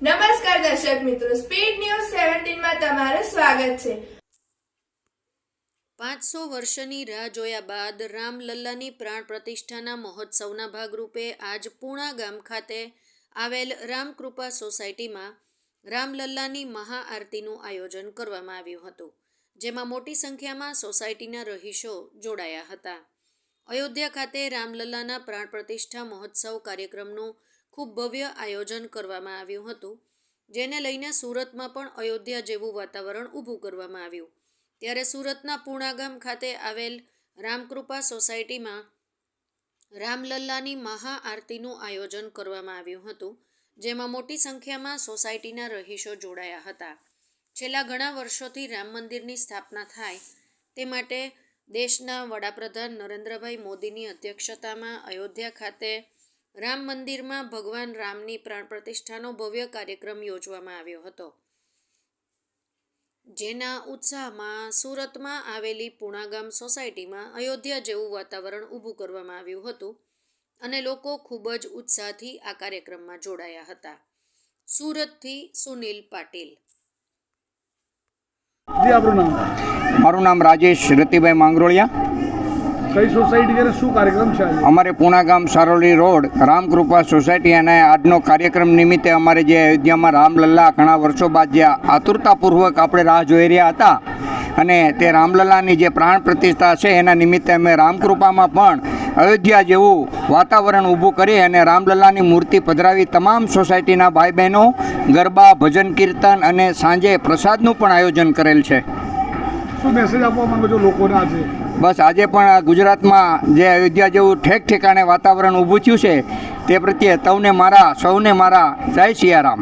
નમસ્કાર દર્શક મિત્રો, સ્પીડ ન્યૂઝ 17 માં તમારું સ્વાગત છે। 500 વર્ષની રાહ જોયા બાદ રામલલ્લાની પ્રાણ પ્રતિષ્ઠાના મહોત્સવના ભાગરૂપે આજ પૂણા ગામ ખાતે આવેલ રામકૃપા સોસાયટીમાં રામલલ્લાની મહાઆરતીનું આયોજન કરવામાં આવ્યું હતું, જેમાં મોટી સંખ્યામાં સોસાયટીના રહીશો જોડાયા હતા। અયોધ્યા ખાતે રામલલ્લાના પ્રાણ પ્રતિષ્ઠા મહોત્સવ કાર્યક્રમનું ખૂબ ભવ્ય આયોજન કરવામાં આવ્યું હતું, જેને લઈને સુરતમાં પણ અયોધ્યા જેવું વાતાવરણ ઊભું કરવામાં આવ્યું। ત્યારે સુરતના પૂણા ગામ ખાતે આવેલ રામકૃપા સોસાયટીમાં રામલલ્લાની મહાઆરતીનું આયોજન કરવામાં આવ્યું હતું, જેમાં મોટી સંખ્યામાં સોસાયટીના રહીશો જોડાયા હતા। છેલ્લા ઘણા વર્ષોથી રામ મંદિરની સ્થાપના થાય તે માટે દેશના વડાપ્રધાન નરેન્દ્રભાઈ મોદીની અધ્યક્ષતામાં અયોધ્યા ખાતે રામ મંદિરમાં ભગવાન રામની પ્રાણ પ્રતિષ્ઠાનો ભવ્ય કાર્યક્રમ યોજવામાં આવ્યો હતો, જેના ઉત્સાહમાં સુરતમાં આવેલી પૂણા ગામ સોસાયટીમાં અયોધ્યા જેવું વાતાવરણ ઊભું કરવામાં આવ્યું હતું અને લોકો ખૂબ જ ઉત્સાહથી આ કાર્યક્રમમાં જોડાયા હતા। સુરતથી સુનિલ પાટીલ। जी आपનું નામ? મારું નામ રાજેશ રતિભાઈ માંગરોળિયા। કઈ સોસાયટી છે અને શું કાર્યક્રમ છે આજે? અમારે પૂણા ગામ સારોલી રોડ રામકૃપા સોસાયટી અને આજનો કાર્યક્રમ નિમિત્તે અમારે જે અયોધ્યામાં રામલલ્લા ઘણા વર્ષો બાદ જે આતુરતાપૂર્વક આપણે રાહ જોઈ રહ્યા હતા અને તે રામલલ્લાની જે પ્રાણ પ્રતિષ્ઠા છે એના નિમિત્તે અમે રામકૃપામાં પણ અયોધ્યા જેવું વાતાવરણ ઊભું કરી અને રામલલ્લાની મૂર્તિ પધરાવી તમામ સોસાયટીના ભાઈ બહેનો ગરબા, ભજન કીર્તન અને સાંજે પ્રસાદનું પણ આયોજન કરેલ છે। શું મેસેજ આપવા માંગો છો લોકોને આજે? બસ આજે પણ ગુજરાતમાં જે અયોધ્યા જેવું ઠેક ઠેકાણે વાતાવરણ ઊભું થયું છે તે પ્રત્યે સૌને મારા જય સિયારામ।